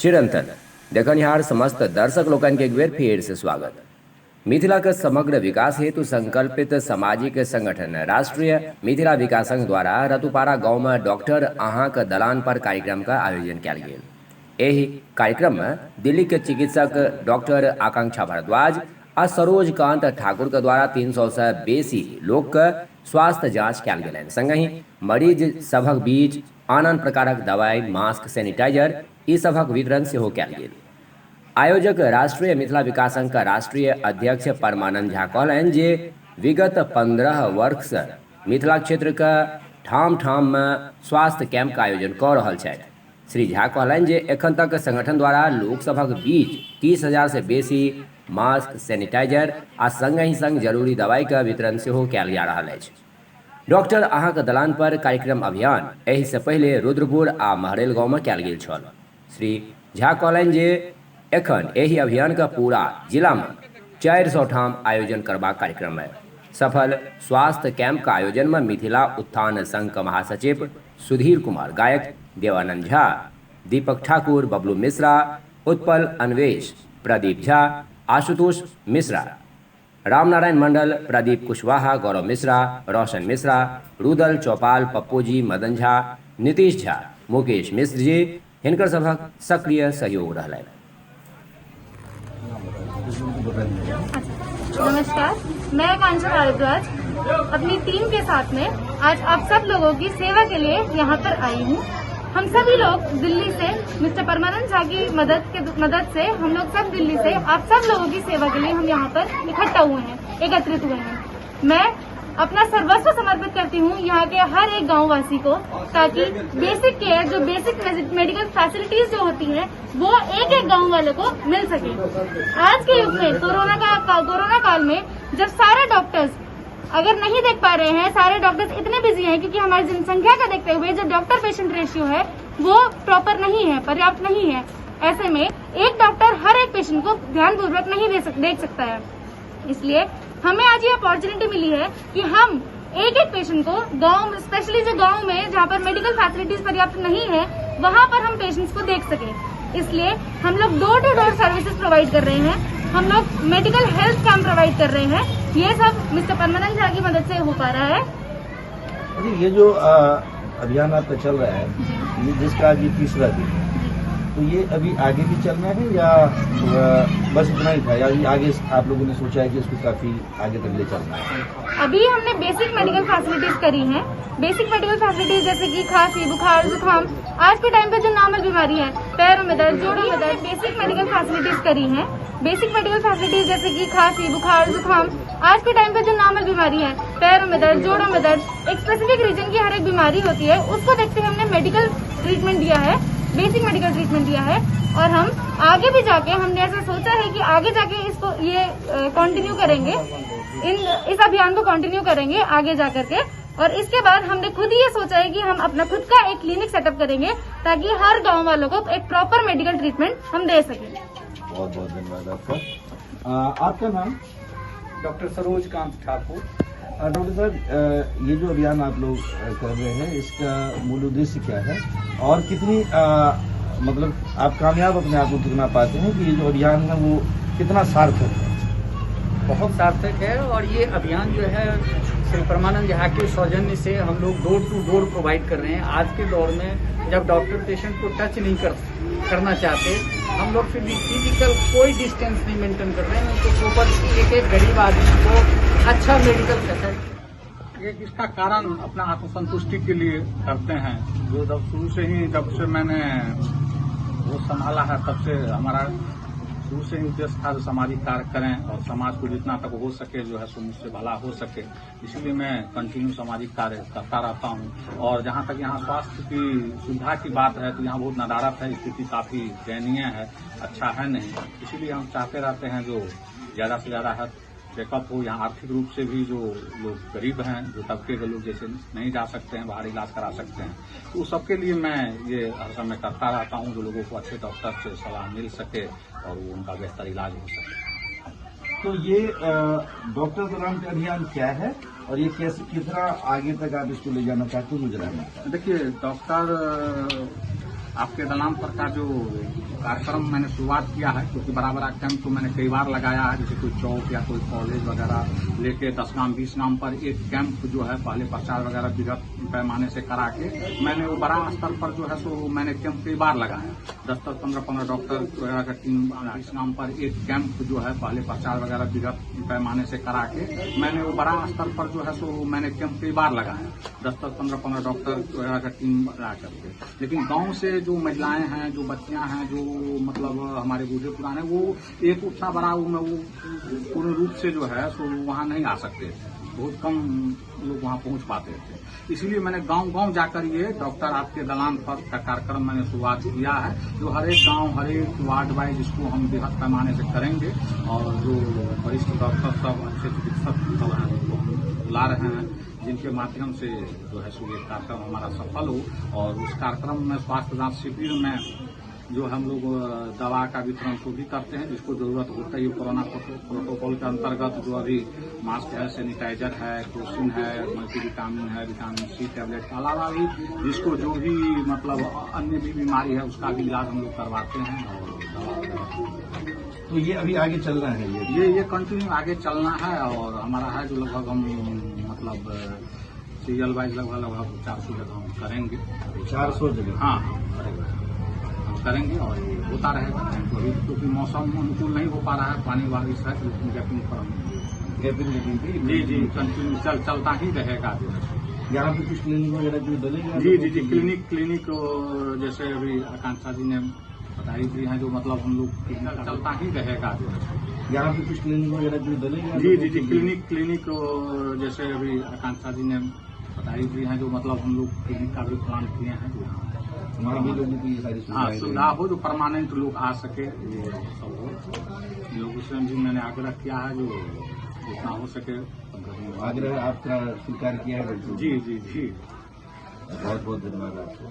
चिरंतन देखनिहार समस्त दर्शक लोकन के एक बेर फिर से स्वागत। मिथिला के समग्र विकास हेतु संकल्पित सामाजिक संगठन राष्ट्रीय मिथिला विकास संघ द्वारा रतुपारा गांव में डॉक्टर अहाँक दलान पर कार्यक्रम का आयोजन किया गेल। एहि कार्यक्रम में दिल्ली के चिकित्सक डॉक्टर आकांक्षा भारद्वाज आ सरोजकांत ठाकुर के द्वारा 300 से बेसी लोक के स्वास्थ्य जांच कयल गेलनि। संगहि मरीज सभक बीच आनन प्रकारक दवाई, मास्क, सैनिटाइजर ई सभक वितरण सेहो कयल गेल। आयोजक राष्ट्रीय मिथिला विकास संघ का राष्ट्रीय अध्यक्ष परमानंद झा कहलनि जे विगत 15 वर्ष से मिथिला क्षेत्र के ठाम ठाम में स्वास्थ्य कैंप का आयोजन कऽ रहल छथि। श्री झा कहलनि जे एखन तक संगठन द्वारा लोकसभक बीच 30,000 से बेसी मास्क, सैनिटाइजर आ संगहि संग जरूरी दवाई के वितरण सेहो कयल जा रहल अछि। डॉक्टर अहाँक दलान पर कार्यक्रम अभियान एहि से पहले रुद्रपुर आ महरेल गाँव में कयल गेल छल। श्री झा कहलनि जे एखन एहि अभियान का पूरा जिला में 400 ठाम आयोजन करबाक कार्यक्रम है। सफल स्वास्थ्य कैंप का आयोजन में मिथिला उत्थान संघ का महासचिव सुधीर कुमार गायक, देवानंद झा, दीपक ठाकुर, बबलू मिश्रा, उत्पल अन्वेश, प्रदीप झा, आशुतोष मिश्रा, रामनारायण मंडल, प्रदीप कुशवाहा, गौरव मिश्रा, रोशन मिश्रा, रुदल चौपाल, पप्पू जी, मदन झा, नीतीश झा, मुकेश मिश्र जी हिनकर सभक सक्रिय सहयोग रहलनि। नमस्कार, मैं आकांक्षा भारद्वाज अपनी टीम के साथ में आज आप सब लोगों की सेवा के लिए यहाँ पर आई हूँ। हम सभी लोग दिल्ली से मिस्टर परमानंद झा की मदद से हम लोग सब दिल्ली से आप सब लोगों की सेवा के लिए हम यहाँ पर इकट्ठा हुए हैं, एकत्रित हुए हैं। मैं अपना सर्वस्व समर्पित करती हूँ यहाँ के हर एक गांववासी को, ताकि बेसिक केयर, जो बेसिक मेडिकल फैसिलिटीज जो होती हैं, वो एक एक गांव वाले को मिल सके। आज के युग में कोरोना काल में जब सारे डॉक्टर्स अगर नहीं देख पा रहे हैं, सारे डॉक्टर्स इतने बिजी हैं क्योंकि हमारी जनसंख्या का देखते हुए जो डॉक्टर पेशेंट रेशियो है वो प्रॉपर नहीं है, पर्याप्त नहीं है। ऐसे में एक डॉक्टर हर एक पेशेंट को ध्यानपूर्वक नहीं देख सकता है। इसलिए हमें आज ये अपॉर्चुनिटी मिली है कि हम एक एक पेशेंट को गांव, स्पेशली जो गांव में जहां पर मेडिकल फैसिलिटीज पर्याप्त नहीं है, वहां पर हम पेशेंट्स को देख सके। इसलिए हम लोग door to door services provide कर रहे हैं, हम लोग मेडिकल हेल्थ कैंप प्रोवाइड कर रहे हैं। ये सब मिस्टर परमानंद झा की मदद से हो पा रहा है। ये जो अभियान आपका चल रहा है, ये जिसका आज ये तीसरा दिन, तो ये अभी आगे भी चलना है या बस इतना ही था, या आगे आप लोगों ने सोचा है कि इसको काफी आगे तक ले चलना है? अभी हमने बेसिक मेडिकल फैसिलिटीज करी हैं। बेसिक मेडिकल फैसिलिटीज जैसे कि खांसी, बुखार, जुकाम, आज के टाइम पे जो नॉर्मल बीमारी है, पैरों में दर्द, जोड़ों में दर्द, बेसिक मेडिकल फैसिलिटीज करी हैं। बेसिक मेडिकल फैसिलिटीज जैसे कि खांसी, बुखार, जुकाम, आज के टाइम पे जो नॉर्मल बीमारी है, पैरों में दर्द, जोड़ों में दर्द, एक स्पेसिफिक रीजन की हर एक बीमारी होती है, उसको देखते हुए हमने मेडिकल ट्रीटमेंट दिया है, बेसिक मेडिकल ट्रीटमेंट दिया है। और हम आगे भी जाके हमने ऐसा सोचा है कि आगे जाके इसको ये कंटिन्यू करेंगे, इस अभियान को कंटिन्यू करेंगे आगे जाकर के। और इसके बाद हमने खुद ये सोचा है कि हम अपना खुद का एक क्लिनिक सेटअप करेंगे ताकि हर गांव वालों को एक प्रॉपर मेडिकल ट्रीटमेंट हम दे सकें। बहुत बहुत धन्यवाद आपका। आपका नाम? डॉक्टर सरोजकांत ठाकुर। डॉक्टर साहब, ये जो अभियान आप लोग कर रहे हैं, इसका मूल उद्देश्य क्या है और कितनी मतलब आप कामयाब अपने आप को कितना पाते हैं कि ये जो अभियान है वो कितना सार्थक है? बहुत सार्थक है। और ये अभियान जो है श्री परमानंद झा के सौजन्य से हम लोग डोर टू डोर प्रोवाइड कर रहे हैं। आज के दौर में जब डॉक्टर पेशेंट को टच नहीं करना चाहते, हम लोग फिर भी फिजिकल कोई डिस्टेंस नहीं मेंटेन कर रहे हैं, उनको प्रॉपर एक एक गरीब आदमी को अच्छा मेडिकल फैसिलिटी। ये इसका कारण अपना आत्मसंतुष्टि के लिए करते हैं, जो जब शुरू से ही जब से मैंने वो संभाला है तब से हमारा शुरू से ही उद्देश्य था जो सामाजिक कार्य करें और समाज को जितना तक हो सके जो है सो मुझसे भला हो सके। इसलिए मैं कंटिन्यू सामाजिक कार्य करता रहता हूँ। और जहाँ तक यहाँ स्वास्थ्य की सुविधा की बात है तो यहाँ बहुत नदारत है, स्थिति काफी दयनीय है, अच्छा है नहीं। इसीलिए हम चाहते रहते हैं जो ज्यादा से ज्यादा है चेकअप हो। यहाँ आर्थिक रूप से भी जो लोग गरीब हैं, जो तबके के लोग जैसे नहीं जा सकते हैं, बाहर इलाज करा सकते हैं, तो उस सबके लिए मैं ये हर समय करता रहता हूँ जो लोगों को अच्छे डॉक्टर से सलाह मिल सके और वो उनका बेहतर इलाज हो सके। तो ये डॉक्टर दलान का अभियान क्या है और ये कैसे कितना आगे तक आप इसको ले जाना चाहते हो? गुजरात में देखिए, डॉक्टर आपके दलान पर का जो कार्यक्रम मैंने शुरुआत किया है, क्योंकि बड़ा बड़ा कैंप तो मैंने कई बार लगाया है, जैसे कोई चौक या कोई कॉलेज वगैरह लेके 10 गांव 20 गांव पर एक कैंप जो है पहले प्रचार वगैरह विगत पैमाने से करा के मैंने वो बड़ा स्तर पर जो है सो मैंने कैंप कई बार लगाया। 10-15 डॉक्टर वगैरह का टीम 20 गांव पर एक कैंप जो है पहले प्रचार वगैरह विगत पैमाने से करा के मैंने वो बड़ा स्तर पर जो है सो मैंने कैंप कई बार लगाया। 10-15 डॉक्टर वगैरह का टीम बना करके, लेकिन गांव से जो महिलाएं हैं, जो बच्चियां हैं, जो मतलब हमारे बूढ़े पुराने, वो एक उतना बड़ा में वो पूर्ण रूप से जो है सो वहां नहीं आ सकते, बहुत कम लोग वहां पहुंच पाते थे। इसलिए मैंने गांव गांव जाकर ये डॉक्टर आपके दलान पर का कार्यक्रम मैंने शुरुआत किया है, जो हर एक गांव हर एक वार्ड वाइज इसको हम बृहद पैमाने से करेंगे और जो वरिष्ठ डॉक्टर सब अच्छे चिकित्सक सब हैं उनको हम बुला रहे हैं, जिनके माध्यम से जो है सो ये कार्यक्रम हमारा सफल हो। और उस कार्यक्रम में स्वास्थ्य जांच शिविर में जो हम लोग दवा का वितरण तो भी करते हैं, जिसको जरूरत होता है। ये कोरोना प्रोटोकॉल के अंतर्गत जो अभी मास्क है, सैनिटाइजर है, क्रोसिन है, मल्टीविटामिन है, विटामिन सी टैबलेट के अलावा भी जिसको जो भी मतलब अन्य भी बीमारी है उसका भी इलाज हम लोग करवाते हैं। और दवा तो ये अभी आगे चलना है, ये कंटिन्यू आगे चलना है। और हमारा है जो लगभग हम मतलब सीरियल वाइज लगभग 400 जगह हम करेंगे। 400 जगह? हाँ करेंगे और होता रहेगा। तो अभी क्योंकि मौसम अनुकूल नहीं हो पा रहा है, पानी बारिश है, लेकिन गैपिंग पर गैपिंग जी कंटिन्यू चलता ही रहेगा। यहाँ पे कुछ क्लिनिक वगैरह भी डलेंगे? जी क्लिनिक जैसे अभी आकांक्षा जी ने बताई दी है, जो मतलब हम लोग चलता ही रहेगा। यहाँ पे कुछ क्लिनिक वगैरह भी डलेंगे? जी क्लिनिक जैसे अभी आकांक्षा जी ने बताई दी है, जो मतलब हम लोग क्लिनिक का भी प्लान किए हैं। वहाँ भी लोगों को ये सारी सुविधा हो, जो परमानेंट लोग आ सके, ये सब हो। लोगों से भी मैंने आग्रह किया है, जो जितना हो सके आग्रह आपका स्वीकार किया है? जी बहुत बहुत धन्यवाद आपको।